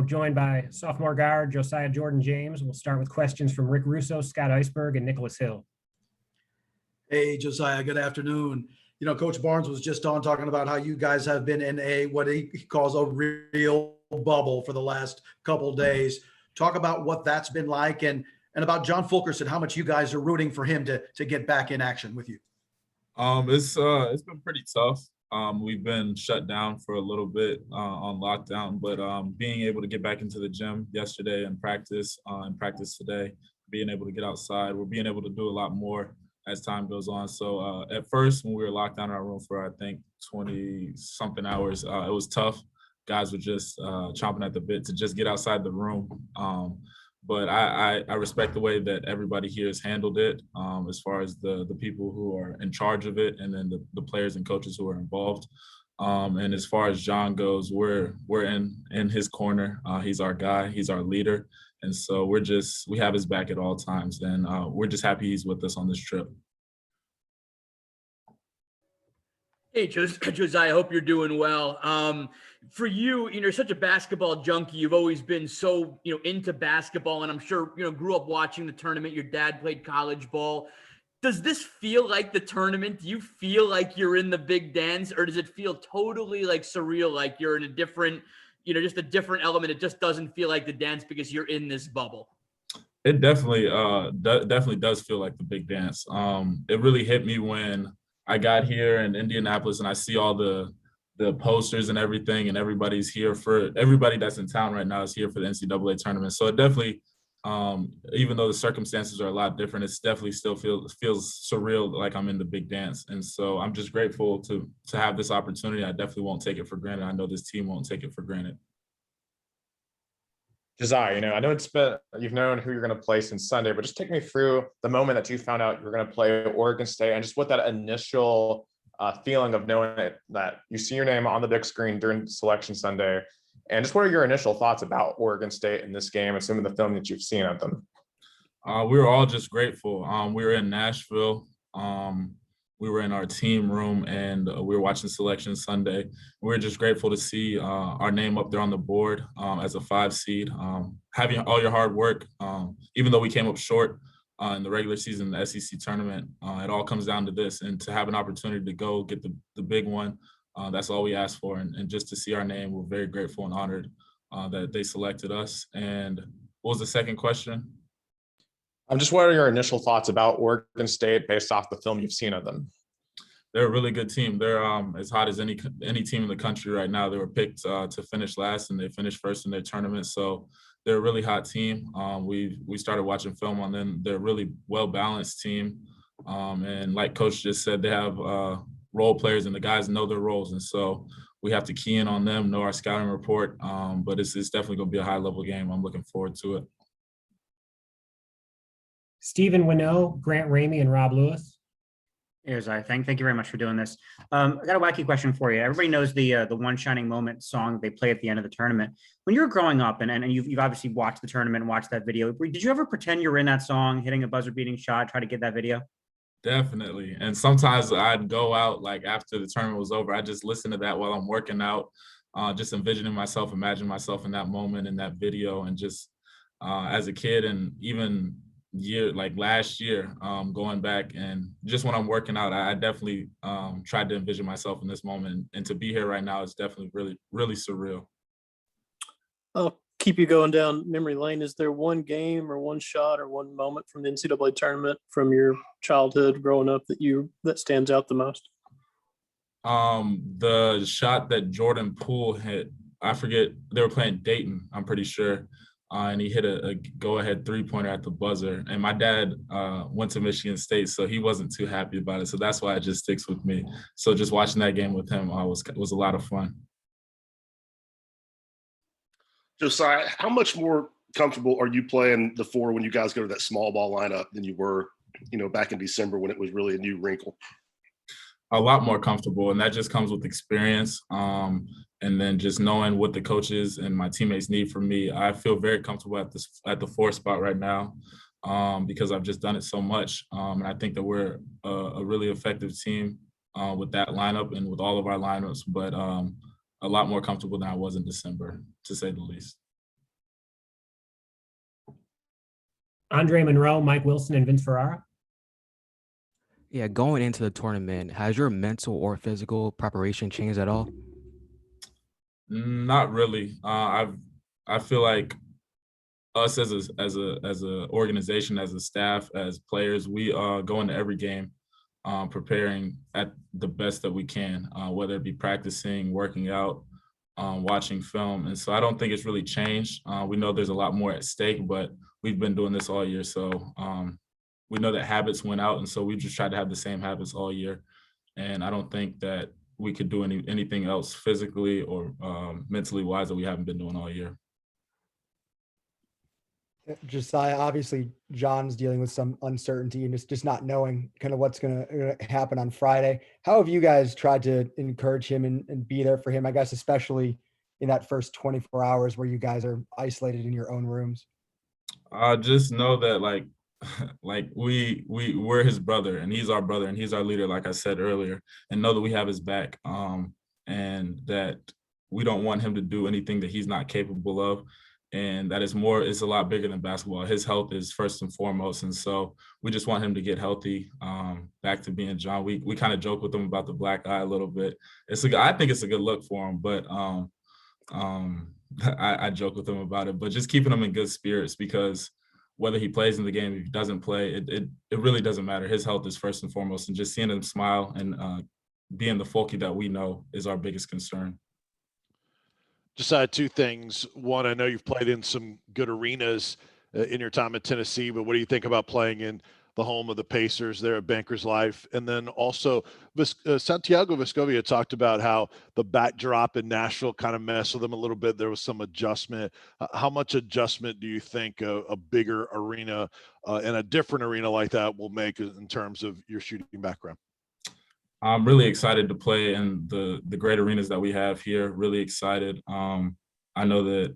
Joined by sophomore guard Josiah-Jordan James. We'll start with questions from Rick Russo, Scott Iceberg, and Nicholas Hill. Hey, Josiah, good afternoon. Coach Barnes was just on talking about how you guys have been in what he calls a real bubble for the last couple of days. Talk about what that's been like and about John Fulkerson, how much you guys are rooting for him to get back in action with you. It's been pretty tough. We've been shut down for a little bit on lockdown, but being able to get back into the gym yesterday and practice today, being able to get outside, we're being able to do a lot more as time goes on. So at first, when we were locked down in our room for, I think, 20-something hours, it was tough. Guys were just chomping at the bit to just get outside the room. But I respect the way that everybody here has handled it, as far as the people who are in charge of it, and then the players and coaches who are involved. And as far as John goes, we're in his corner. He's our guy. He's our leader. And so we have his back at all times. And we're just happy he's with us on this trip. Hey, Josiah, I hope you're doing well. For you, you're such a basketball junkie. You've always been so, into basketball, and I'm sure, grew up watching the tournament. Your dad played college ball. Does this feel like the tournament? Do you feel like you're in the big dance, or does it feel totally like surreal, like you're in a different, just a different element? It just doesn't feel like the dance because you're in this bubble. It definitely does feel like the big dance. It really hit me when I got here in Indianapolis and I see all the posters and everything, and everybody that's in town right now is here for the NCAA tournament. So it definitely, even though the circumstances are a lot different, it's definitely still feels surreal, like I'm in the big dance. And so I'm just grateful to have this opportunity. I definitely won't take it for granted. I know this team won't take it for granted. Josiah, I know you've known who you're going to play since Sunday, but just take me through the moment that you found out you were going to play Oregon State, and just what that initial feeling of knowing that you see your name on the big screen during Selection Sunday, and just what are your initial thoughts about Oregon State in this game, assuming the film that you've seen of them? We were all just grateful. We were in Nashville. We were in our team room, and we were watching Selection Sunday. We were just grateful to see our name up there on the board as a 5 seed. Having all your hard work, even though we came up short in the regular season, the SEC tournament, it all comes down to this. And to have an opportunity to go get the big one, that's all we asked for. And just to see our name, we're very grateful and honored that they selected us. And what was the second question? Just what are your initial thoughts about Oregon State based off the film you've seen of them? They're a really good team. They're as hot as any team in the country right now. They were picked to finish last, and they finished first in their tournament. So they're a really hot team. We started watching film on them. They're a really well-balanced team. And like Coach just said, they have role players, and the guys know their roles. And so we have to key in on them, know our scouting report. But it's definitely going to be a high-level game. I'm looking forward to it. Stephen Winnow, Grant Ramey, and Rob Lewis. Here's thank you very much for doing this. I got a wacky question for you. Everybody knows the One Shining Moment song they play at the end of the tournament. When you were growing up, and you've obviously watched the tournament and watched that video, did you ever pretend you were in that song, hitting a buzzer-beating shot, try to get that video? Definitely. And sometimes I'd go out, like after the tournament was over, I just listen to that while I'm working out, just envisioning myself, imagining myself in that moment, in that video. And just as a kid, and even last year, going back, and just when I'm working out, I definitely tried to envision myself in this moment, and to be here right now is definitely really, really surreal. I'll keep you going down memory lane. Is there one game or one shot or one moment from the NCAA tournament from your childhood growing up that stands out the most? The shot that Jordan Poole hit, I forget, they were playing Dayton, I'm pretty sure. And he hit a go-ahead three-pointer at the buzzer. And my dad went to Michigan State, so he wasn't too happy about it. So that's why it just sticks with me. So just watching that game with him was a lot of fun. Josiah, how much more comfortable are you playing the 4 when you guys go to that small ball lineup than you were, back in December when it was really a new wrinkle? A lot more comfortable, and that just comes with experience. And then just knowing what the coaches and my teammates need from me. I feel very comfortable at the 4 spot right now because I've just done it so much. And I think that we're a really effective team with that lineup and with all of our lineups, but a lot more comfortable than I was in December, to say the least. Andre Monroe, Mike Wilson, and Vince Ferrara. Yeah, going into the tournament, has your mental or physical preparation changed at all? Not really. I feel like us as a organization, as a staff, as players, we go into every game preparing at the best that we can, whether it be practicing, working out, watching film. And so I don't think it's really changed. We know there's a lot more at stake, but we've been doing this all year. So we know that habits went out. And so we just tried to have the same habits all year. And I don't think that we could do anything else physically or mentally wise that we haven't been doing all year. Josiah, obviously John's dealing with some uncertainty and just not knowing kind of what's going to happen on Friday. How have you guys tried to encourage him and be there for him, I guess, especially in that first 24 hours where you guys are isolated in your own rooms? Just know that like we're his brother and he's our brother and he's our leader, like I said earlier, and know that we have his back, and that we don't want him to do anything that he's not capable of. And that it's a lot bigger than basketball. His health is first and foremost. And so we just want him to get healthy, back to being John. We kind of joke with him about the black eye a little bit. I think it's a good look for him, but I joke with him about it, but just keeping him in good spirits, because whether he plays in the game, if he doesn't play, it really doesn't matter. His health is first and foremost, and just seeing him smile and being the Folky that we know is our biggest concern. Josiah, two things. One, I know you've played in some good arenas in your time at Tennessee, but what do you think about playing in the home of the Pacers there at Bankers Life? And then also, Santiago Vescovia talked about how the backdrop in Nashville kind of messed with them a little bit. There was some adjustment. How much adjustment do you think a bigger arena and a different arena like that will make in terms of your shooting background? I'm really excited to play in the great arenas that we have here. Really excited. I know that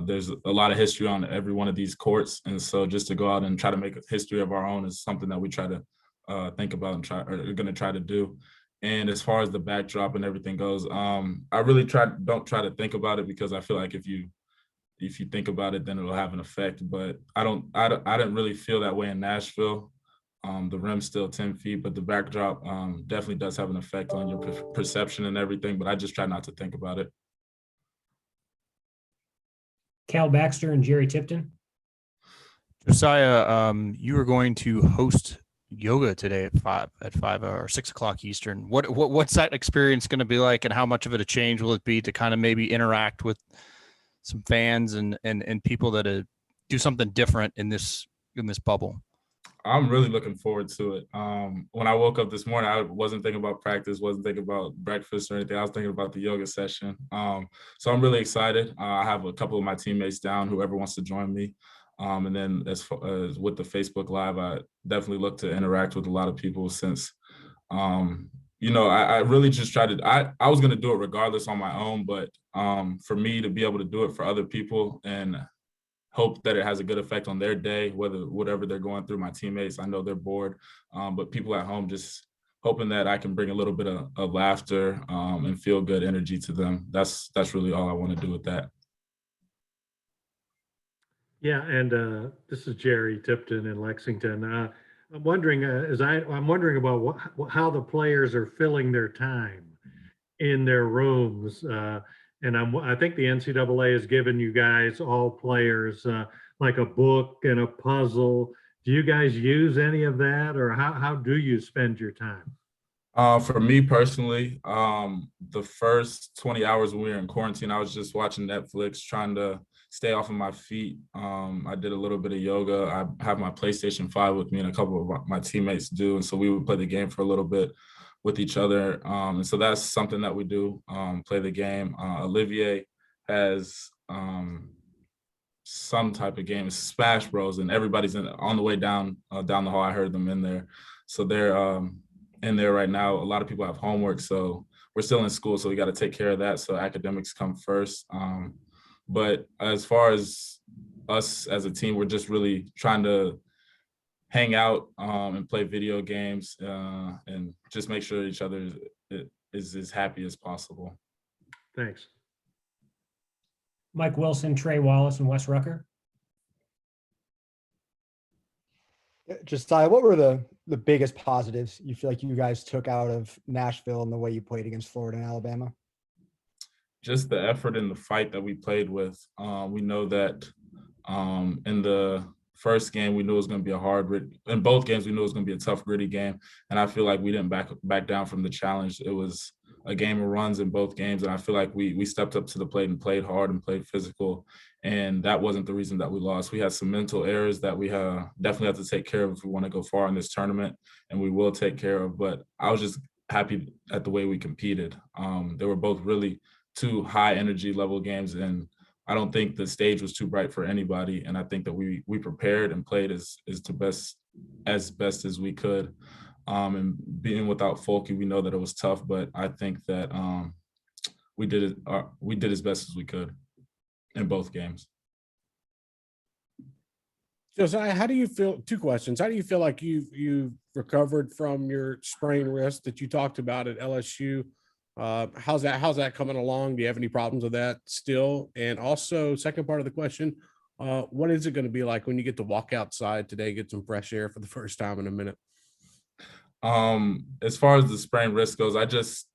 there's a lot of history on every one of these courts, and so just to go out and try to make a history of our own is something that we try to think about and are going to try to do. And as far as the backdrop and everything goes, I really don't try to think about it, because I feel like if you think about it, then it'll have an effect. But I didn't really feel that way in Nashville. The rim's still 10 feet, but the backdrop definitely does have an effect on your perception and everything, but I just try not to think about it. Cal Baxter and Jerry Tipton. Josiah, you are going to host yoga today at 5 or 6 o'clock Eastern. What's that experience going to be like, and how much of it a change will it be to kind of maybe interact with some fans and people that do something different in this bubble? I'm really looking forward to it. When I woke up this morning, I wasn't thinking about practice, wasn't thinking about breakfast or anything. I was thinking about the yoga session. So I'm really excited. I have a couple of my teammates down, whoever wants to join me. And then as far as with the Facebook Live, I definitely look to interact with a lot of people, since, I really just tried to, I was going to do it regardless on my own, but for me to be able to do it for other people and hope that it has a good effect on their day, whatever they're going through. My teammates, I know they're bored, but people at home, just hoping that I can bring a little bit of laughter and feel good energy to them. That's really all I want to do with that. Yeah, and this is Jerry Tipton in Lexington. I'm wondering, I'm wondering about how the players are filling their time in their rooms. And I think the NCAA has given you guys, all players, like a book and a puzzle. Do you guys use any of that, or how do you spend your time? For me personally, the first 20 hours when we were in quarantine, I was just watching Netflix, trying to stay off of my feet. I did a little bit of yoga. I have my PlayStation 5 with me, and a couple of my teammates do. And so we would play the game for a little bit with each other. And so that's something that we do, play the game. Olivier has some type of game, Smash Bros, and everybody's on the way down the hall. I heard them in there. So they're in there right now. A lot of people have homework, so we're still in school, so we got to take care of that. So academics come first. But as far as us as a team, we're just really trying to hang out and play video games and just make sure each other is as happy as possible. Thanks. Mike Wilson, Trey Wallace, and Wes Rucker. Josiah, what were the biggest positives you feel like you guys took out of Nashville and the way you played against Florida and Alabama? Just the effort and the fight that we played with. We know that in the first game, we knew it was going to be in both games, we knew it was going to be a tough, gritty game. And I feel like we didn't back down from the challenge. It was a game of runs in both games. And I feel like we stepped up to the plate and played hard and played physical. And that wasn't the reason that we lost. We had some mental errors that we definitely have to take care of if we want to go far in this tournament, and we will take care of. But I was just happy at the way we competed. They were both really two high energy level games, and I don't think the stage was too bright for anybody. And I think that we prepared and played as best as we could. And being without Folky, we know that it was tough, but I think that we did as best as we could in both games. Josiah, how do you feel? Two questions. How do you feel like you've recovered from your sprained wrist that you talked about at LSU? How's that coming along? Do you have any problems with that still? And also, second part of the question, what is it going to be like when you get to walk outside today, get some fresh air for the first time in a minute? As far as the sprained wrist goes, I just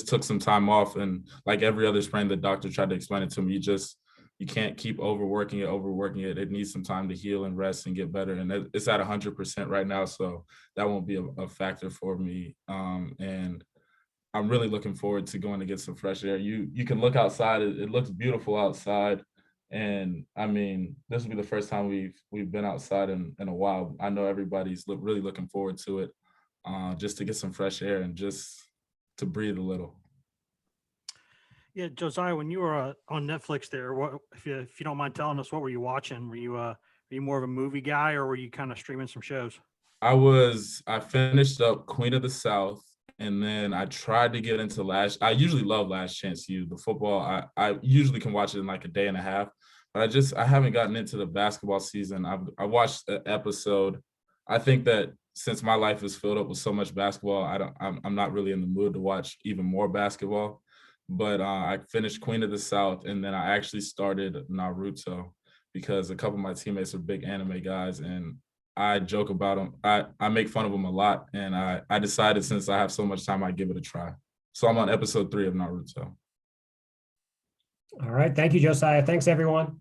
took some time off, and like every other sprain, the doctor tried to explain it to me. You can't keep overworking it. It needs some time to heal and rest and get better. And it's at 100% right now, so that won't be a factor for me. And I'm really looking forward to going to get some fresh air. You can look outside. It looks beautiful outside. And I mean, this will be the first time we've been outside in a while. I know everybody's really looking forward to it, just to get some fresh air and just to breathe a little. Yeah, Josiah, when you were on Netflix there, what if you don't mind telling us, what were you watching? Were you more of a movie guy, or were you kind of streaming some shows? I finished up Queen of the South, and then I tried to get into I usually love Last Chance U. The football, I usually can watch it in like a day and a half, but I haven't gotten into the basketball season. I watched an episode. I think that since my life is filled up with so much basketball, I'm not really in the mood to watch even more basketball. But I finished Queen of the South, and then I actually started Naruto because a couple of my teammates are big anime guys, and I joke about them. I make fun of them a lot, and I decided since I have so much time, I'd give it a try. So I'm on episode 3 of Naruto. All right. Thank you, Josiah. Thanks, everyone.